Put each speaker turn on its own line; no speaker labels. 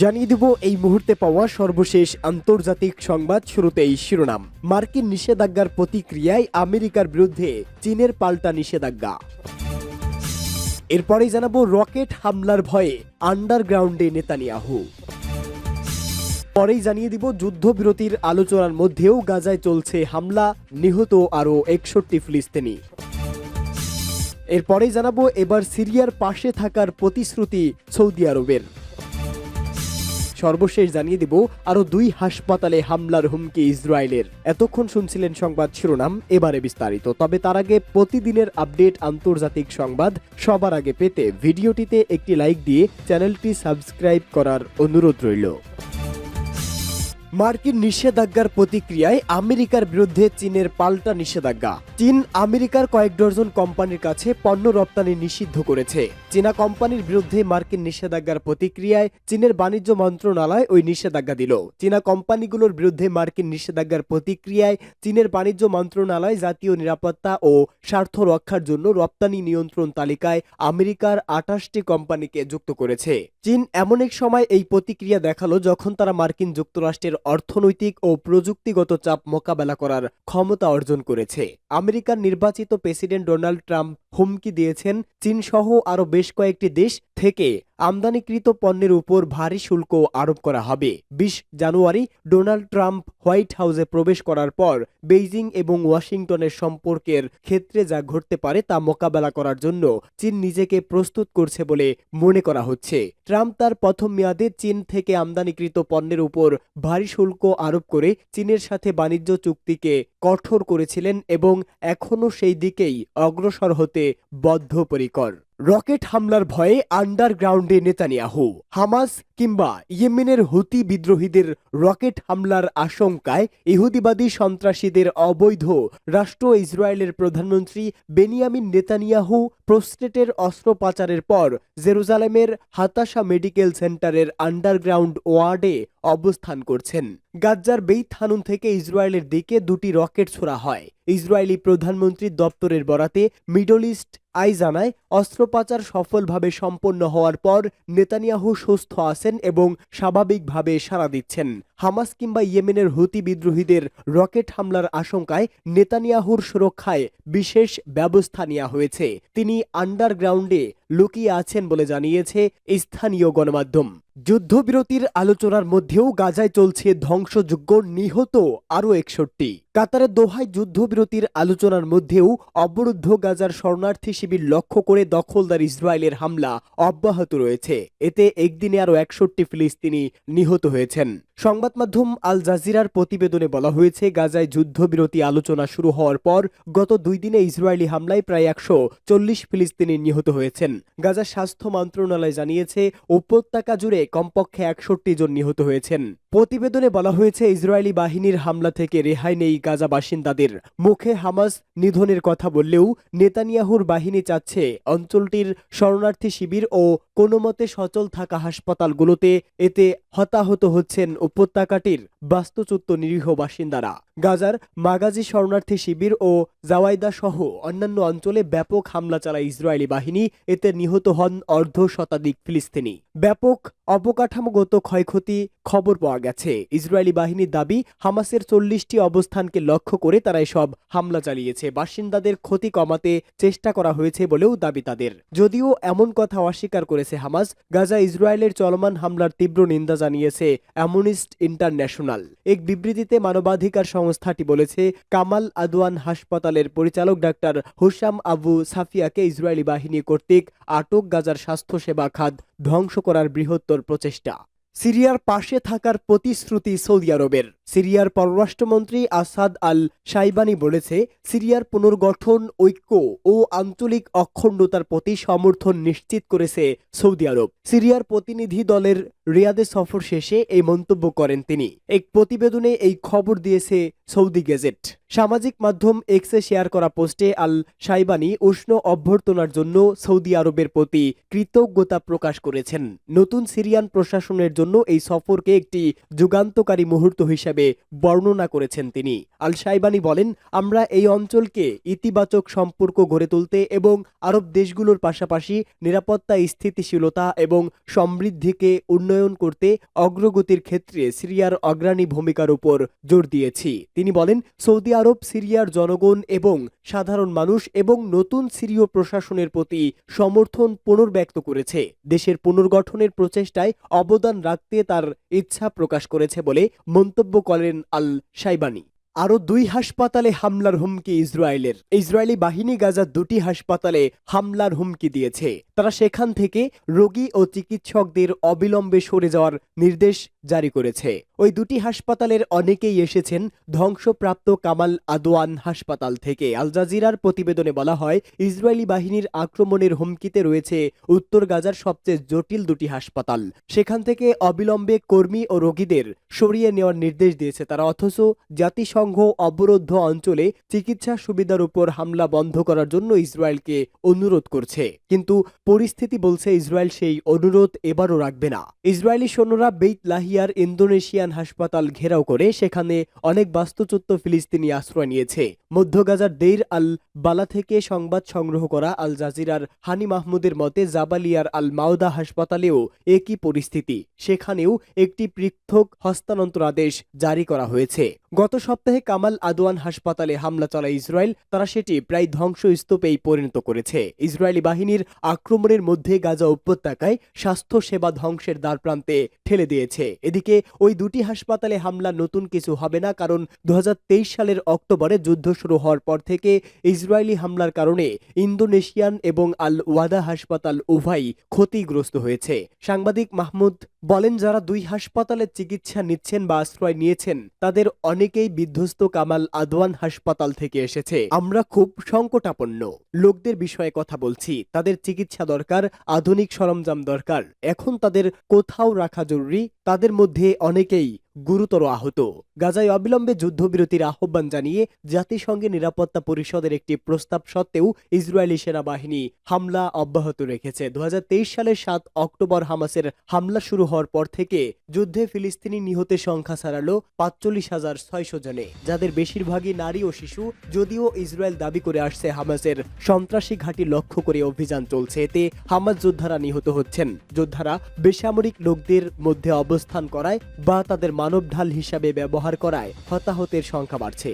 জানিয়ে দেব এই মুহূর্তে পাওয়া সর্বশেষ আন্তর্জাতিক সংবাদ। শুরুতেই শিরোনাম। মার্কিন নিষেধাজ্ঞার প্রতিক্রিয়ায় আমেরিকার বিরুদ্ধে চীনের পাল্টা নিষেধাজ্ঞা। এরপরেই জানাবো রকেট হামলার ভয়ে আন্ডারগ্রাউন্ডে নেতানিয়াহু। পরেই জানিয়ে দিব যুদ্ধবিরতির আলোচনার মধ্যেও গাজায় চলছে হামলা, নিহত আরও 61 ফিলিস্তিনি। এরপরেই জানাবো এবার সিরিয়ার পাশে থাকার প্রতিশ্রুতি সৌদি আরবের। সর্বশেষ জানিয়ে দিব আরো 2 হাসপাতালে হামলার হুমকি ইসরায়েলের। এতক্ষণ শুনছিলেন সংবাদ শিরোনাম, এবারে বিস্তারিত। তবে তার আগে প্রতিদিনের আপডেট আন্তর্জাতিক সংবাদ সবার আগে পেতে ভিডিওটিতে একটি লাইক দিয়ে চ্যানেলটি সাবস্ক্রাইব করার অনুরোধ রইল। মার্কিন নিষেধাজ্ঞার প্রতিক্রিয়ায় আমেরিকার বিরুদ্ধে চীনের পাল্টা নিষেধাজ্ঞা। চীন আমেরিকার কয়েক ডজন কোম্পানির কাছে পণ্য রপ্তানি নিষিদ্ধ করেছে। চীনা কোম্পানির বিরুদ্ধে মার্কিন নিষেধাজ্ঞার প্রতিক্রিয়ায় চীনের বাণিজ্য মন্ত্রণালয় ওই নিষেধাজ্ঞা দিল। চীনা কোম্পানিগুলোর বিরুদ্ধে মার্কিন নিষেধাজ্ঞার প্রতিক্রিয়ায় চীনের বাণিজ্য মন্ত্রণালয় জাতীয় নিরাপত্তা ও স্বার্থ রক্ষার জন্য রপ্তানি নিয়ন্ত্রণ তালিকায় আমেরিকার 28টি কোম্পানিকে যুক্ত করেছে। চীন এমন এক সময় এই প্রতিক্রিয়া দেখালো যখন তারা মার্কিন যুক্তরাষ্ট্রের অর্থনৈতিক ও প্রযুক্তিগত চাপ মোকাবেলা করার ক্ষমতা অর্জন করেছে। আমেরিকার নির্বাচিত প্রেসিডেন্ট ডোনাল্ড ট্রাম্প হুমকি দিয়েছেন চীন সহ আরও বেশ কয়েকটি দেশ থেকে আমদানিকৃত পণ্যের উপর ভারী শুল্ক আরোপ করা হবে। 20 জানুয়ারি ডোনাল্ড ট্রাম্প হোয়াইট হাউসে প্রবেশ করার পর বেইজিং এবং ওয়াশিংটনের সম্পর্কের ক্ষেত্রে যা ঘটতে পারে তা মোকাবেলা করার জন্য চীন নিজেকে প্রস্তুত করছে বলে মনে করা হচ্ছে। ট্রাম্প তার প্রথম মেয়াদে চীন থেকে আমদানিকৃত পণ্যের উপর ভারী শুল্ক আরোপ করে চীনের সাথে বাণিজ্য চুক্তিকে কঠোর করেছিলেন এবং এখনও সেই দিকেই অগ্রসর হতে বদ্ধপরিকর। রকেট হামলার ভয়ে আন্ডারগ্রাউন্ডে নেতানিয়াহু। হামাস কিংবা ইয়েমেনের হুতি বিদ্রোহীদের রকেট হামলার আশঙ্কায় ইহুদিবাদী সন্ত্রাসীদের অবৈধ রাষ্ট্র ইসরায়েলের প্রধানমন্ত্রী বেনিয়ামিন নেতানিয়াহু প্রোস্টেটের অস্ত্র পাচারের পর জেরুজালেমের হাতাশা মেডিকেল সেন্টারের আন্ডারগ্রাউন্ড ওয়ার্ডে অবস্থান করছেন। গাজ্জার বেইত হানুন থেকে ইসরায়েলের দিকে 2টি রকেট ছোড়া হয়। ইসরায়েলি প্রধানমন্ত্রীর দপ্তরের বরাতে মিডল ইস্ট আই জানায়, অস্ত্র পাচার সফলভাবে সম্পন্ন হওয়ার পর নেতানিয়াহু সুস্থ আছেন এবং স্বাভাবিকভাবে সাড়া দিচ্ছেন। হামাস কিংবা ইয়েমেনের হুতি বিদ্রোহীদের রকেট হামলার আশঙ্কায় নেতানিয়াহুর সুরক্ষায় বিশেষ ব্যবস্থা নেওয়া হয়েছে। তিনি আন্ডারগ্রাউন্ডে লুকিয়ে আছেন বলে জানিয়েছে স্থানীয় গণমাধ্যম। যুদ্ধবিরতির আলোচনার মধ্যেও গাজায় চলছে ধ্বংসযজ্ঞ, নিহত আরও 61। কাতারের দোহায় যুদ্ধবিরতির আলোচনার মধ্যেও অবরুদ্ধ গাজার শরণার্থী শিবির লক্ষ্য করে দখলদার ইসরায়েলের হামলা অব্যাহত রয়েছে। এতে একদিনে আরও 61 ফিলিস্তিনি নিহত হয়েছেন। সংবাদ মাধ্যম আল জাজিরার প্রতিবেদনে বলা হয়েছে, গাজায় যুদ্ধবিরতি আলোচনা শুরু হওয়ার পর গত 2 দিনে ইসরায়েলি হামলায় প্রায় 140 ফিলিস্তিনি নিহত হয়েছেন। গাজার স্বাস্থ্য মন্ত্রণালয় জানিয়েছে উপত্যকা জুড়ে কমপক্ষে 61 জন নিহত হয়েছেন। প্রতিবেদনে বলা হয়েছে, ইসরায়েলি বাহিনীর হামলা থেকে রেহাই নেই গাজা বাসিন্দাদের। মুখে হামাস নিধনের কথা বললেও নেতানিয়াহুর বাহিনী চাচ্ছে অঞ্চলটির শরণার্থী শিবির ও কোনোমতে সচল থাকা হাসপাতালগুলোতে। এতে হতাহত হচ্ছেন উপত্যকাটির বাস্তুচ্যুত নিরীহ বাসিন্দারা। গাজার মাগাজি শরণার্থী শিবির ও জাওয়াইদা সহ অন্যান্য অঞ্চলে ব্যাপক হামলা চালায় ইসরায়েলি বাহিনী। এতে নিহত হন অর্ধশতাধিক ফিলিস্তিনি। ব্যাপক অবকাঠামোগত ক্ষয়ক্ষতি খবর পাওয়া গেছে। ইসরায়েলি বাহিনীর দাবি, হামাসের 40টি অবস্থানকে লক্ষ্য করে তারা এসব হামলা চালিয়েছে। বাসিন্দাদের ক্ষতি কমাতে চেষ্টা করা হয়েছে বলেও দাবি তাদের। যদিও এমন কথা অস্বীকার করেছে হামাস। গাজা ইসরায়েলের চলমান হামলার তীব্র নিন্দা জানিয়েছে অ্যামনিস্টি ইন্টারন্যাশনাল। এক বিবৃতিতে মানবাধিকার সংস্থাটি বলেছে, কামাল আদওয়ান হাসপাতালের পরিচালক ডাক্তার হুসাম আবু সাফিয়াকে ইসরায়েলি বাহিনী কর্তৃক আটক গাজার স্বাস্থ্যসেবা খাত ধ্বংস করার বৃহত্তর প্রচেষ্টা। সিরিয়ার পাশে থাকার প্রতিশ্রুতি সৌদি আরবের। সিরিয়ার পররাষ্ট্রমন্ত্রী আসাদ আল শাইবানি বলেছে, সিরিয়ার পুনর্গঠন, ঐক্য ও আঞ্চলিক অখণ্ডতার প্রতি সমর্থন নিশ্চিত করেছে সৌদি আরব। সিরিয়ার প্রতিনিধি দলের রিয়াদে সফর শেষে এই মন্তব্য করেন তিনি। এক প্রতিবেদনে এই খবর দিয়েছে সৌদি গেজেট। সামাজিক মাধ্যম এক্সে শেয়ার করা পোস্টে আল শাইবানি উষ্ণ অভ্যর্থনার জন্য সৌদি আরবের প্রতি কৃতজ্ঞতা প্রকাশ করেছেন। নতুন সিরিয়ান প্রশাসনের জন্য এই সফরকে একটি যুগান্তকারী মুহূর্ত হিসেবে হিসাবে বর্ণনা করেছেন তিনি। আল শাইবানি বলেন, আমরা এই অঞ্চলকে ইতিবাচক সম্পর্ক গড়ে তুলতে এবং আরব দেশগুলোর পাশাপাশি নিরাপত্তা, স্থিতিশীলতা এবং সমৃদ্ধিকে উন্নয়ন করতে অগ্রগতির ক্ষেত্রে সিরিয়ার অগ্রণী ভূমিকার উপর জোর দিয়েছি। তিনি বলেন, সৌদি আরব সিরিয়ার জনগণ এবং সাধারণ মানুষ এবং নতুন সিরীয় প্রশাসনের প্রতি সমর্থন পুনর্ব্যক্ত করেছে। দেশের পুনর্গঠনের প্রচেষ্টায় অবদান রাখতে তার ইচ্ছা প্রকাশ করেছে বলে মন্তব্য করেন আল শাইবানি। আরও 2 হাসপাতালে হামলার হুমকি ইসরায়েলের। ইসরায়েলি বাহিনী গাজার 2টি হাসপাতালে হামলার হুমকি দিয়েছে। তারা সেখান থেকে রোগী ও চিকিৎসকদের অবিলম্বে সরে যাওয়ার নির্দেশ জারি করেছে। ওই 2টি হাসপাতালের অনেকেই এসেছেন ধ্বংসপ্রাপ্ত কামাল আদওয়ান হাসপাতাল থেকে। আল জাজিরার প্রতিবেদনে বলা হয়, ইসরায়েলি বাহিনীর আক্রমণের হুমকিতে রয়েছে উত্তর গাজার সবচেয়ে জটিল 2টি হাসপাতাল। সেখান থেকে অবিলম্বে কর্মী ও রোগীদের সরিয়ে নেওয়ার নির্দেশ দিয়েছে তারা, অথচ জাতিসংঘ অবরুদ্ধ অঞ্চলে চিকিৎসা সুবিধার উপর হামলা বন্ধ করার জন্য ইসরায়েলকে অনুরোধ করছে। কিন্তু পরিস্থিতি বলছে ইসরায়েল সেই অনুরোধ এবারও রাখবে না। ইসরায়েলি সৈন্যরা বেইত লাহিয়ার ইন্দোনেশিয়ান হাসপাতাল ঘেরাও করে সেখানে অনেক বাস্তুচ্যুত ফিলিস্তিনি আশ্রয় নিয়েছে। মধ্য গাজার দেইর আল বালা থেকে সংবাদ সংগ্রহ করা আল জাজিরার হানি মাহমুদের মতে, জাবালিয়ার আল মাওদা হাসপাতালেও একই পরিস্থিতি। সেখানেও একটি পৃথক হস্তান্তর আদেশ জারি করা হয়েছে। গত সপ্তাহে কামাল আদওয়ান হাসপাতালে হামলা চালায় ইসরায়েল। তারা সেটি প্রায় ধ্বংসস্তূপেই পরিণত করেছে। ইসরায়েলি বাহিনীর আক্রমণের মধ্যে গাজা উপত্যকায় স্বাস্থ্য সেবা ধ্বংসের দ্বারপ্রান্তে ঠেলে দিয়েছে। এদিকে ওই 2টি হাসপাতালে হামলা নতুন কিছু হবে না, কারণ 2023 সালের অক্টোবরে যুদ্ধ শুরু হওয়ার পর থেকে ইসরায়েলি হামলার কারণে ইন্দোনেশিয়ান এবং আল ওয়াদা হাসপাতাল উভয়ই ক্ষতিগ্রস্ত হয়েছে। সাংবাদিক মাহমুদ বলেন, যারা 2 হাসপাতালে চিকিৎসা নিচ্ছেন বা আশ্রয় নিয়েছেন তাদের অনেকেই বিধ্বস্ত কামাল আদওয়ান হাসপাতাল থেকে এসেছে। আমরা খুব সংকটাপন্ন লোকদের বিষয়ে কথা বলছি। তাদের চিকিৎসা দরকার, আধুনিক সরঞ্জাম দরকার। এখন তাদের কোথাও রাখা জরুরি। তাদের মধ্যে অনেকেই গুরুতর আহত। গাজায় অবিলম্বে যুদ্ধবিরতির আহ্বান জানিয়ে জাতিসংঘের নিরাপত্তা পরিষদের একটি প্রস্তাব সত্ত্বেও ইসরায়েলি সেনাবাহিনী হামলা অব্যাহত রেখেছে। 2023 সালের 7 অক্টোবর হামাসের হামলা শুরু হওয়ার পর থেকে যুদ্ধে ফিলিস্তিনি নিহতের সংখ্যা ছাড়ালো 45,600 জনে, যাদের বেশিরভাগই নারী ও শিশু। যদিও ইসরায়েল দাবি করে আসছে হামাসের সন্ত্রাসী ঘাঁটি লক্ষ্য করে অভিযান চলছে, এতে হামাস যোদ্ধারা নিহত হচ্ছেন। যোদ্ধারা বেসামরিক লোকদের মধ্যে অবস্থান করায় বা তাদের মানব ঢাল হিসাবে ব্যবহার করায় হতাহতের সংখ্যা বাড়ছে।